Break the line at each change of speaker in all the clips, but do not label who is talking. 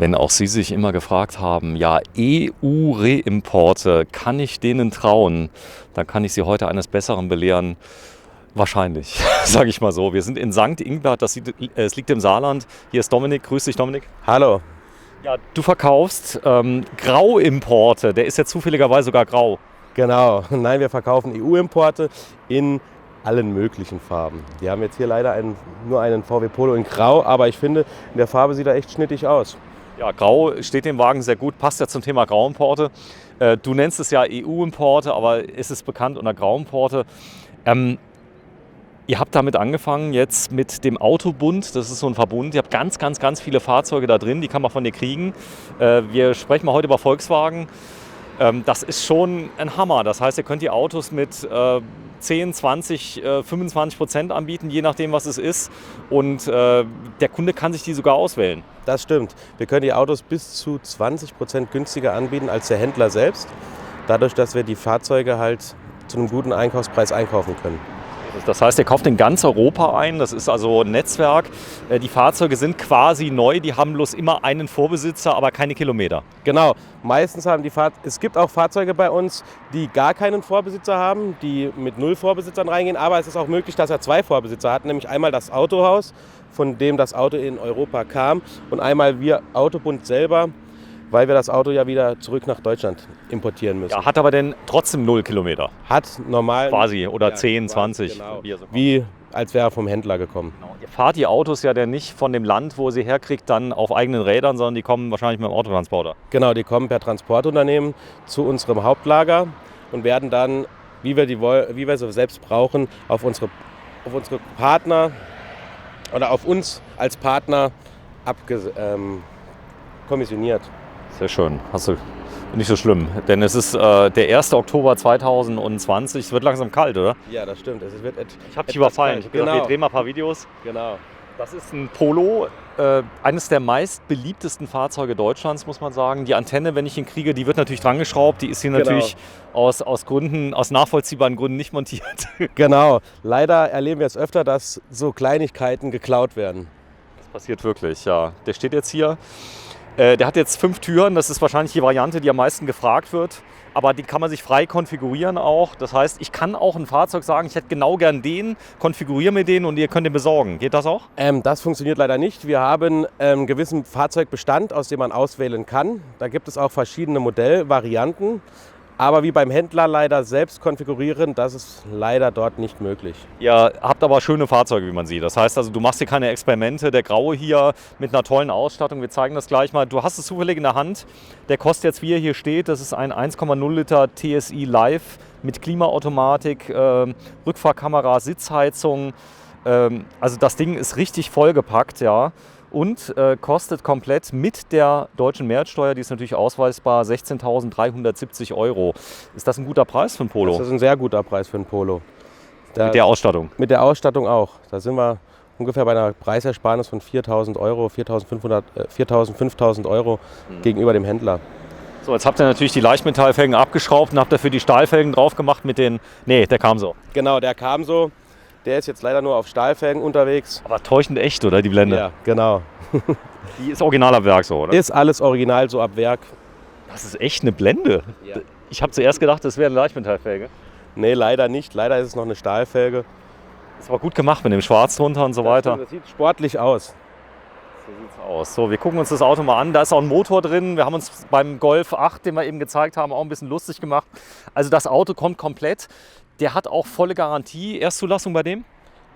Wenn auch Sie sich immer gefragt haben, ja, EU-Reimporte, kann ich denen trauen? Dann kann ich Sie heute eines Besseren belehren. Wahrscheinlich, sage ich mal so. Wir sind in St. Ingbert, es liegt im Saarland. Hier ist Dominik. Grüß dich, Dominik.
Hallo.
Ja, du verkaufst Grauimporte. Der ist ja zufälligerweise sogar grau.
Genau. Nein, wir verkaufen EU-Importe in allen möglichen Farben. Wir haben jetzt hier leider nur einen VW Polo in Grau, aber ich finde, in der Farbe sieht er echt schnittig aus.
Ja, grau steht dem Wagen sehr gut, passt ja zum Thema Grauimporte. Du nennst es ja EU-Importe, aber ist es bekannt unter Grauimporte. Ihr habt damit angefangen jetzt mit dem Autobund, das ist so ein Verbund. Ihr habt ganz, ganz, ganz viele Fahrzeuge da drin, die kann man von dir kriegen. Wir sprechen mal heute über Volkswagen. Das ist schon ein Hammer. Das heißt, ihr könnt die Autos mit 10, 20, 25% anbieten, je nachdem, was es ist. Und der Kunde kann sich die sogar auswählen.
Das stimmt. Wir können die Autos bis zu 20% günstiger anbieten als der Händler selbst. Dadurch, dass wir die Fahrzeuge halt zu einem guten Einkaufspreis einkaufen können.
Das heißt, ihr kauft in ganz Europa ein, das ist also ein Netzwerk. Die Fahrzeuge sind quasi neu, die haben bloß immer einen Vorbesitzer, aber keine Kilometer.
Genau, meistens haben es gibt auch Fahrzeuge bei uns, die gar keinen Vorbesitzer haben, die mit 0 Vorbesitzern reingehen, aber es ist auch möglich, dass er 2 Vorbesitzer hat, nämlich einmal das Autohaus, von dem das Auto in Europa kam, und einmal wir Autobund selber, weil wir das Auto ja wieder zurück nach Deutschland importieren müssen.
Ja, hat aber denn trotzdem 0 Kilometer?
Hat normal.
Quasi, oder
ja,
10,
quasi,
20.
Genau. Wie als wäre er vom Händler gekommen.
Genau. Ihr fahrt die Autos ja dann nicht von dem Land, wo sie herkriegt, dann auf eigenen Rädern, sondern die kommen wahrscheinlich mit dem Autotransporter.
Genau, die kommen per Transportunternehmen zu unserem Hauptlager und werden dann, wie wir sie selbst brauchen, auf unsere Partner oder auf uns als Partner kommissioniert.
Sehr schön. Hast du nicht so schlimm, denn es ist der 1. Oktober 2020. Es wird langsam kalt, oder?
Ja, das stimmt. Ich
habe dich überfallen. Ich habe
genau.
gedacht, wir drehen mal ein paar Videos.
Genau.
Das ist ein Polo, eines der meist beliebtesten Fahrzeuge Deutschlands, muss man sagen. Die Antenne, wenn ich ihn kriege, die wird natürlich drangeschraubt. Die ist hier natürlich aus nachvollziehbaren Gründen nicht montiert.
Genau. Leider erleben wir es öfter, dass so Kleinigkeiten geklaut werden.
Das passiert wirklich, ja. Der steht jetzt hier. Der hat jetzt 5 Türen, das ist wahrscheinlich die Variante, die am meisten gefragt wird. Aber die kann man sich frei konfigurieren auch. Das heißt, ich kann auch ein Fahrzeug sagen, ich hätte genau gern den, konfiguriere mir den und ihr könnt den besorgen. Geht das auch?
Das funktioniert leider nicht. Wir haben einen gewissen Fahrzeugbestand, aus dem man auswählen kann. Da gibt es auch verschiedene Modellvarianten. Aber wie beim Händler leider selbst konfigurieren, das ist leider dort nicht möglich.
Ihr habt aber schöne Fahrzeuge, wie man sieht. Das heißt also, du machst hier keine Experimente. Der Graue hier mit einer tollen Ausstattung, wir zeigen das gleich mal. Du hast es zufällig in der Hand. Der kostet jetzt, wie er hier steht, das ist ein 1,0 Liter TSI Live mit Klimaautomatik, Rückfahrkamera, Sitzheizung. Also das Ding ist richtig vollgepackt, ja. Und kostet komplett mit der deutschen Mehrwertsteuer, die ist natürlich ausweisbar, 16.370 €. Ist das ein guter Preis für ein Polo?
Das ist ein sehr guter Preis für ein Polo.
Mit der Ausstattung?
Mit der Ausstattung auch. Da sind wir ungefähr bei einer Preisersparnis von 4.000 €, 4.000, 5.000 € gegenüber dem Händler.
So, jetzt habt ihr natürlich die Leichtmetallfelgen abgeschraubt und habt dafür die Stahlfelgen drauf gemacht mit den... Nee, der kam so.
Genau, der kam so. Der ist jetzt leider nur auf Stahlfelgen unterwegs.
Aber täuschend echt, oder, die Blende?
Ja, genau.
Die ist original ab Werk so, oder?
Ist alles original so ab Werk.
Das ist echt eine Blende. Ja. Ich habe zuerst gedacht, das wäre eine Leichtmetallfelge.
Nee, leider nicht. Leider ist es noch eine Stahlfelge.
Ist aber gut gemacht mit dem Schwarz drunter und so weiter.
Das sieht sportlich aus.
So sieht's aus. So, wir gucken uns das Auto mal an. Da ist auch ein Motor drin. Wir haben uns beim Golf 8, den wir eben gezeigt haben, auch ein bisschen lustig gemacht. Also das Auto kommt komplett. Der hat auch volle Garantie. Erstzulassung bei dem?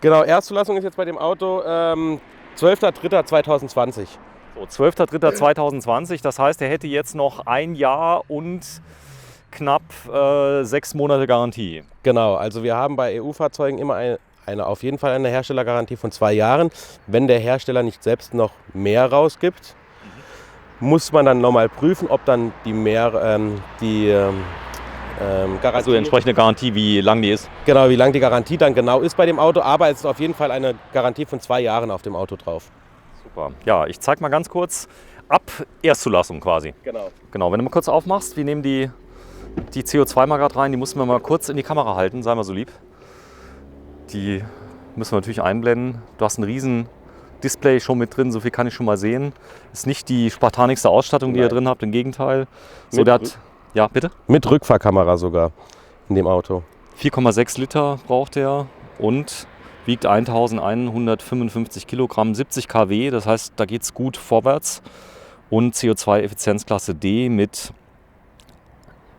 Genau, Erstzulassung ist jetzt bei dem Auto 12.03.2020.
So, 12.03.2020. Das heißt, er hätte jetzt noch 1 Jahr und knapp 6 Monate Garantie.
Genau, also wir haben bei EU-Fahrzeugen immer auf jeden Fall eine Herstellergarantie von 2 Jahren. Wenn der Hersteller nicht selbst noch mehr rausgibt, muss man dann nochmal prüfen, ob dann Garantie,
also entsprechende Garantie, wie lang die ist?
Genau, wie lang die Garantie dann genau ist bei dem Auto, aber es ist auf jeden Fall eine Garantie von 2 Jahren auf dem Auto drauf.
Super. Ja, ich zeige mal ganz kurz. Ab Erstzulassung quasi.
Genau.
Genau, wenn du mal kurz aufmachst, wir nehmen die CO2 mal gerade rein, die mussten wir mal kurz in die Kamera halten, sei mal so lieb. Die müssen wir natürlich einblenden. Du hast einen riesen Display schon mit drin, so viel kann ich schon mal sehen. Ist nicht die spartanigste Ausstattung, die ihr drin habt, im Gegenteil. So, der hat, ja, bitte?
Mit Rückfahrkamera sogar in dem Auto.
4,6 Liter braucht er und wiegt 1155 Kilogramm, 70 kW, das heißt, da geht es gut vorwärts. Und CO2-Effizienzklasse D mit,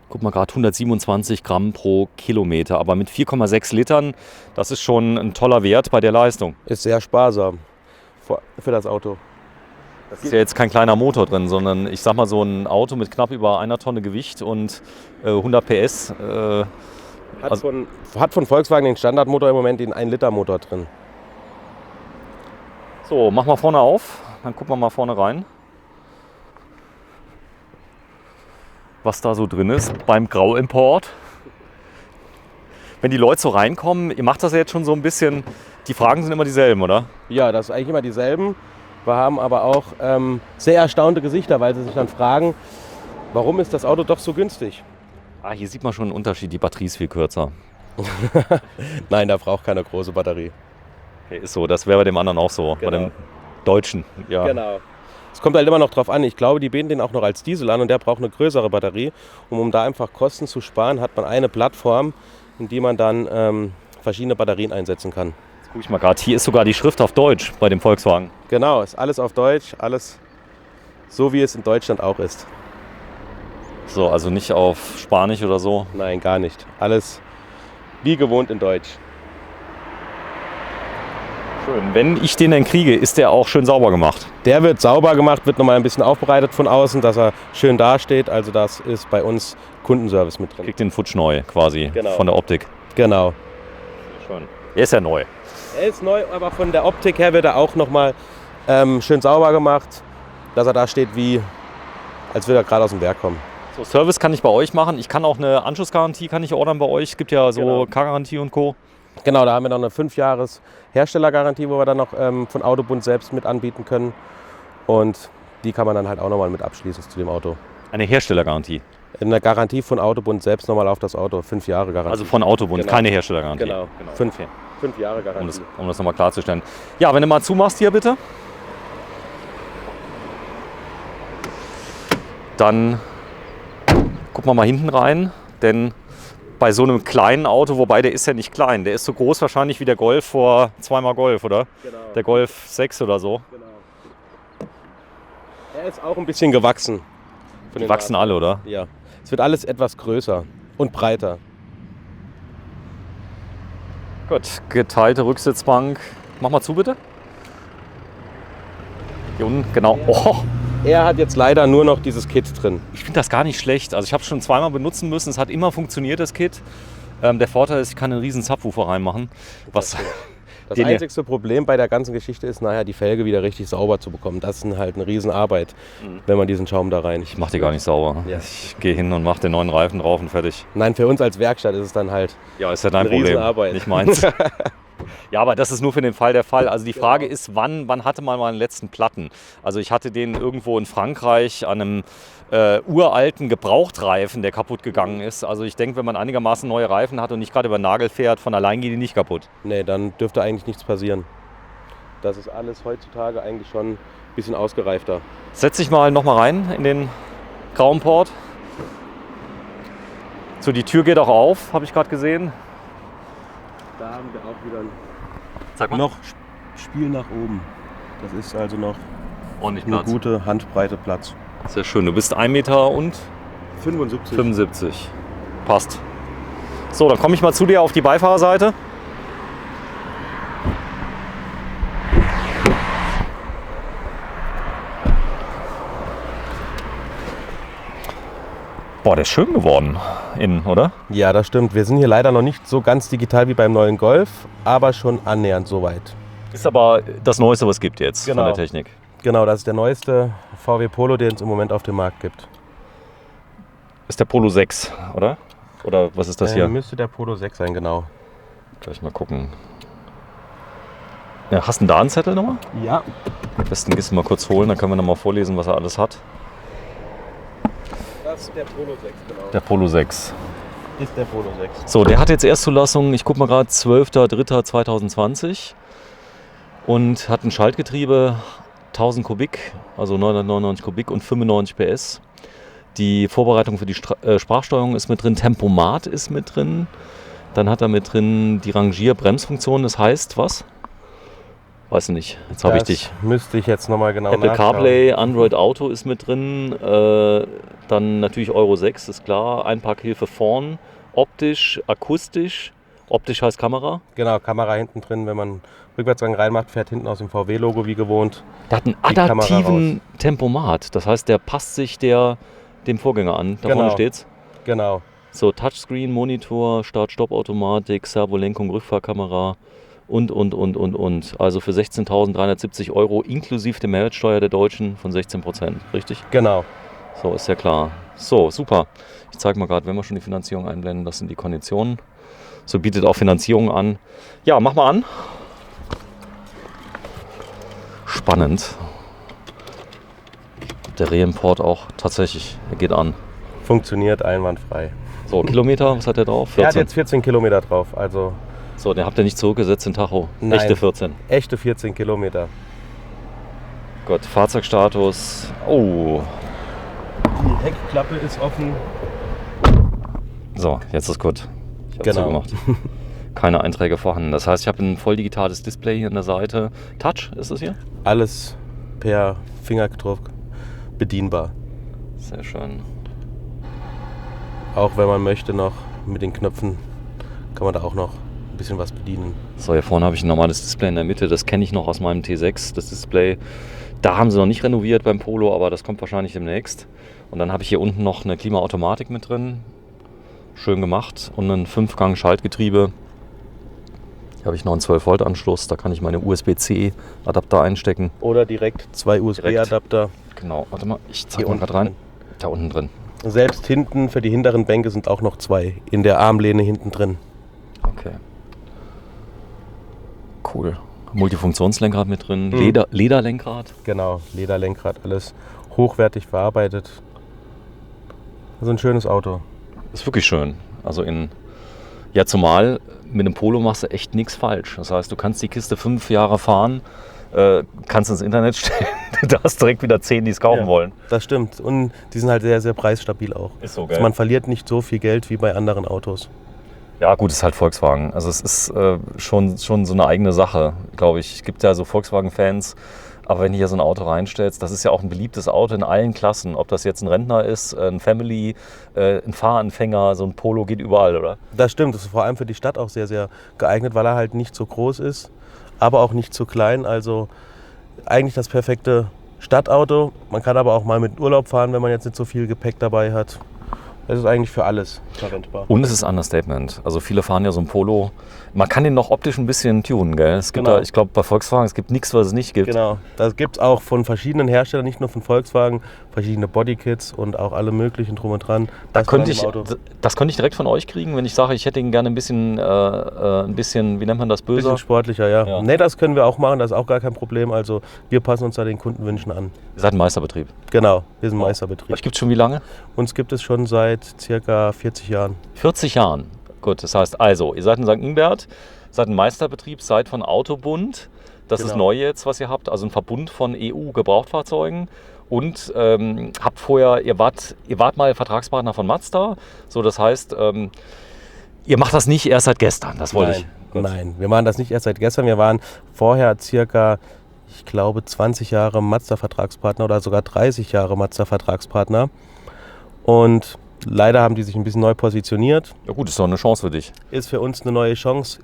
guck mal gerade, 127 Gramm pro Kilometer. Aber mit 4,6 Litern, das ist schon ein toller Wert bei der Leistung.
Ist sehr sparsam für das Auto.
Das ist ja jetzt kein kleiner Motor drin, sondern ich sag mal so ein Auto mit knapp über 1 Tonne Gewicht und 100 PS.
Hat von Volkswagen den Standardmotor im Moment den 1-Liter-Motor drin.
So, mach mal vorne auf, dann gucken wir mal vorne rein, was da so drin ist beim Grauimport. Wenn die Leute so reinkommen, ihr macht das ja jetzt schon so ein bisschen, die Fragen sind immer dieselben, oder?
Ja, das sind eigentlich immer dieselben. Wir haben aber auch sehr erstaunte Gesichter, weil sie sich dann fragen, warum ist das Auto doch so günstig?
Ah, hier sieht man schon einen Unterschied, die Batterie ist viel kürzer.
Nein, da braucht keine große Batterie.
Okay, ist so, das wäre bei dem anderen auch so,
Genau.
bei dem Deutschen. Ja.
Genau. Es kommt halt immer noch drauf an. Ich glaube, die bieten den auch noch als Diesel an und der braucht eine größere Batterie. Und um da einfach Kosten zu sparen, hat man eine Plattform, in die man dann verschiedene Batterien einsetzen kann.
Jetzt gucke ich mal gerade, hier ist sogar die Schrift auf Deutsch bei dem Volkswagen.
Genau, ist alles auf Deutsch, alles so wie es in Deutschland auch ist.
So, also nicht auf Spanisch oder so.
Nein, gar nicht. Alles wie gewohnt in Deutsch.
Schön. Wenn ich den denn kriege, ist der auch schön sauber gemacht.
Der wird sauber gemacht, wird nochmal ein bisschen aufbereitet von außen, dass er schön dasteht. Also das ist bei uns Kundenservice mit drin.
Kriegt den futschneu quasi,
Genau.
von der Optik.
Genau.
Schön. Er ist ja neu.
Er ist neu, aber von der Optik her wird er auch nochmal schön sauber gemacht, dass er da steht, wie als würde er gerade aus dem Werk kommen.
So, Service kann ich bei euch machen. Ich kann auch eine Anschlussgarantie kann ich ordern bei euch. Es gibt ja so
Genau.
K-Garantie und Co.
Genau, da haben wir noch eine 5-Jahres Herstellergarantie, wo wir dann noch von Autobund selbst mit anbieten können. Und die kann man dann halt auch nochmal mit abschließen zu dem Auto.
Eine Herstellergarantie.
Eine Garantie von Autobund selbst nochmal auf das Auto, 5 Jahre Garantie.
Also von Autobund,
Genau.
keine Herstellergarantie.
Genau. 5 Jahre Garantie.
Um das nochmal klarzustellen. Ja, wenn du mal zumachst hier bitte. Dann gucken wir mal hinten rein, denn bei so einem kleinen Auto, wobei der ist ja nicht klein, der ist so groß wahrscheinlich wie der Golf vor zweimal Golf, oder?
Genau.
Der Golf 6 oder so.
Genau. Er ist auch ein bisschen gewachsen.
Die wachsen alle, oder?
Ja. Es wird alles etwas größer und breiter.
Gut, geteilte Rücksitzbank. Mach mal zu, bitte. Hier unten, genau. Oh,
Er hat jetzt leider nur noch dieses Kit drin.
ich finde das gar nicht schlecht. Also ich habe es schon zweimal benutzen müssen. Es hat immer funktioniert, das Kit. Der Vorteil ist, ich kann einen riesen Subwoofer reinmachen. Was
Das
Den hier.
einzigste Problem bei der ganzen Geschichte ist nachher die Felge wieder richtig sauber zu bekommen. Das ist halt eine Riesenarbeit, wenn man diesen Schaum da rein.
Ich mache die gar nicht sauber.
Ja.
Ich gehe hin und mache den neuen Reifen drauf und fertig.
Nein, für uns als Werkstatt ist es dann halt.
Ja, ist ja dein
Eine
Problem,
Riesenarbeit.
nicht meins. Ja, aber das ist nur für den Fall der Fall. Also die Frage ist, wann hatte man meine letzten Platten? Also ich hatte den irgendwo in Frankreich an einem uralten Gebrauchtreifen, der kaputt gegangen ist. Also ich denke, wenn man einigermaßen neue Reifen hat und nicht gerade über den Nagel fährt, von allein gehen die nicht kaputt.
Nee, dann dürfte eigentlich nichts passieren. Das ist alles heutzutage eigentlich schon ein bisschen ausgereifter.
Setz dich mal noch mal rein in den grauen Port. So, die Tür geht auch auf, habe ich gerade gesehen.
Da haben wir auch wieder
Sag mal.
noch Spiel nach oben. Das ist also noch
Ordentlich
eine
Platz.
gute Handbreite Platz.
Sehr schön. Du bist 1,75 Meter und
75.
Passt. So, dann komme ich mal zu dir auf die Beifahrerseite. Boah, der ist schön geworden innen, oder?
Ja, das stimmt. Wir sind hier leider noch nicht so ganz digital wie beim neuen Golf, aber schon annähernd soweit.
Ist aber das Neueste, was es gibt jetzt
Genau.
von der Technik.
Genau, das ist der neueste VW Polo, den es im Moment auf dem Markt gibt.
Ist der Polo 6, oder? Oder was ist das hier?
Müsste der Polo 6 sein, genau.
Gleich mal gucken. Ja, hast du da einen Zettel nochmal?
Ja.
Am besten gehst du mal kurz holen, dann können wir nochmal vorlesen, was er alles hat.
Das ist der Polo 6, genau.
Der Polo 6.
Ist der Polo 6.
So, der hat jetzt Erstzulassung, ich gucke mal gerade, 12.03.2020. und hat ein Schaltgetriebe, 1000 Kubik, also 999 Kubik und 95 PS. Die Vorbereitung für die Sprachsteuerung ist mit drin, Tempomat ist mit drin. Dann hat er mit drin die Rangier-Bremsfunktion, das heißt was? Weiß nicht, jetzt habe ich dich.
Müsste ich jetzt nochmal genau
Apple
nachschauen.
CarPlay, Android Auto ist mit drin, dann natürlich Euro 6, ist klar, Einparkhilfe vorn, optisch, akustisch, optisch heißt Kamera.
Genau, Kamera hinten drin, wenn man Rückwärtsgang reinmacht, fährt hinten aus dem VW-Logo wie gewohnt.
Der hat einen
Die Kamera
adaptiven Tempomat, das heißt, der passt sich dem Vorgänger an, da vorne steht's.
Genau.
So, Touchscreen, Monitor, Start-Stopp-Automatik, Servolenkung, Rückfahrkamera und. Also für 16.370 € inklusive der Mehrwertsteuer der Deutschen von 16%, richtig?
Genau.
So, ist ja klar. So, super. Ich zeige mal gerade, wenn wir schon die Finanzierung einblenden, das sind die Konditionen. So bietet auch Finanzierung an. Ja, mach mal an. Spannend. Der Reimport auch tatsächlich, er geht an.
Funktioniert einwandfrei.
So, Kilometer, was hat der drauf? 14.
Er hat jetzt 14 Kilometer drauf, also
So, den habt ihr nicht zurückgesetzt, den Tacho.
Nein.
Echte 14.
echte 14 Kilometer.
Gut, Fahrzeugstatus. Oh.
Die Heckklappe ist offen.
So, jetzt ist gut. Ich habe
Genau.
zugemacht. Keine Einträge vorhanden. Das heißt, ich habe ein voll digitales Display hier an der Seite. Touch ist es hier?
Alles per Fingerdruck bedienbar.
Sehr schön.
Auch wenn man möchte noch mit den Knöpfen, kann man da auch noch ein bisschen was bedienen.
So, hier vorne habe ich ein normales Display in der Mitte. Das kenne ich noch aus meinem T6, das Display. Da haben sie noch nicht renoviert beim Polo, aber das kommt wahrscheinlich demnächst. Und dann habe ich hier unten noch eine Klimaautomatik mit drin. Schön gemacht. Und ein 5-Gang-Schaltgetriebe. Hier habe ich noch einen 12-Volt-Anschluss. Da kann ich meine USB-C-Adapter einstecken.
Oder direkt 2 USB-Adapter.
Genau, warte mal, ich zeige mal gerade rein. Da unten drin.
Selbst hinten für die hinteren Bänke sind auch noch 2 in der Armlehne hinten drin.
Okay. Cool. Multifunktionslenkrad mit drin. Lederlenkrad.
Genau, Lederlenkrad, alles hochwertig verarbeitet. Also ein schönes Auto.
Ist wirklich schön. Also ja, zumal mit einem Polo machst du echt nichts falsch. Das heißt, du kannst die Kiste 5 Jahre fahren, kannst ins Internet stellen, du hast direkt wieder 10, die es kaufen wollen.
Das stimmt. Und die sind halt sehr, sehr preisstabil auch.
Ist so,
Also
gell?
man verliert nicht so viel Geld wie bei anderen Autos.
Ja, gut, ist halt Volkswagen. Also es ist schon so eine eigene Sache, glaube ich. Es gibt ja so Volkswagen-Fans, aber wenn du hier so ein Auto reinstellst, das ist ja auch ein beliebtes Auto in allen Klassen. Ob das jetzt ein Rentner ist, ein Family, ein Fahranfänger, so ein Polo geht überall, oder?
Das stimmt. Das ist vor allem für die Stadt auch sehr, sehr geeignet, weil er halt nicht so groß ist, aber auch nicht zu klein. Also eigentlich das perfekte Stadtauto. Man kann aber auch mal mit Urlaub fahren, wenn man jetzt nicht so viel Gepäck dabei hat. Es ist eigentlich für alles verwendbar.
Und es ist ein Understatement. Also viele fahren ja so ein Polo. Man kann den noch optisch ein bisschen tunen, gell? Es gibt
Genau.
da, ich glaube, bei Volkswagen, es gibt nichts, was es nicht gibt.
Genau, das gibt es auch von verschiedenen Herstellern, nicht nur von Volkswagen, verschiedene Bodykits und auch alle möglichen drum und dran.
Das könnte ich direkt von euch kriegen, wenn ich sage, ich hätte ihn gerne ein bisschen, wie nennt man das, böser?
Bisschen sportlicher, ja.
Ja.
Ne, das können wir auch machen, das ist auch gar kein Problem. Also wir passen uns da den Kundenwünschen an.
Ihr seid ein Meisterbetrieb.
Genau, wir sind Meisterbetrieb.
Euch gibt es schon wie lange?
Uns gibt es schon seit circa 40 Jahren.
40 Jahren. Gut, das heißt also, ihr seid in St. Ingbert, seid ein Meisterbetrieb, seid von Autobund. Das ist
Genau.
neu jetzt, was ihr habt, also ein Verbund von EU-Gebrauchtfahrzeugen. Und habt vorher, ihr wart mal Vertragspartner von Mazda. So, das heißt, ihr macht das nicht erst seit gestern. Das wollte ich. Gut.
Nein, wir machen das nicht erst seit gestern. Wir waren vorher circa, ich glaube, 20 Jahre Mazda-Vertragspartner oder sogar 30 Jahre Mazda-Vertragspartner. Und leider haben die sich ein bisschen neu positioniert.
Ja gut, ist doch eine Chance für dich.
Ist für uns eine neue Chance,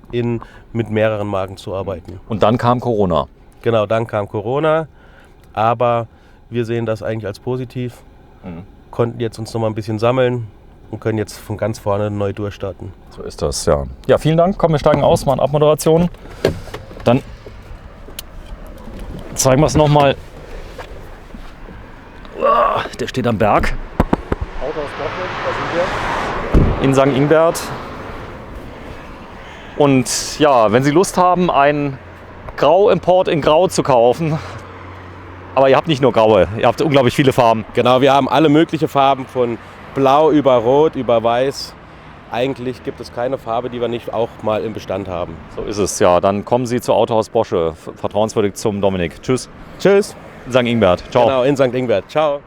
mit mehreren Marken zu arbeiten.
Und dann kam Corona.
Genau, dann kam Corona, aber wir sehen das eigentlich als positiv. Konnten jetzt uns noch mal ein bisschen sammeln und können jetzt von ganz vorne neu durchstarten.
So ist das, ja. Ja, vielen Dank. Komm, wir steigen aus, machen Abmoderation. Dann zeigen wir es nochmal. Der steht am Berg. In St. Ingbert. Und ja, wenn Sie Lust haben, einen Grau-Import in Grau zu kaufen, aber ihr habt nicht nur graue, ihr habt unglaublich viele Farben.
Genau, wir haben alle möglichen Farben, von blau über rot, über weiß. eigentlich gibt es keine Farbe, die wir nicht auch mal im Bestand haben.
So ist es, ja. Dann kommen Sie zu Autohaus Bosche, vertrauenswürdig zum Dominik. Tschüss.
Tschüss.
St. Ingbert. Ciao.
Genau, in St. Ingbert. Ciao.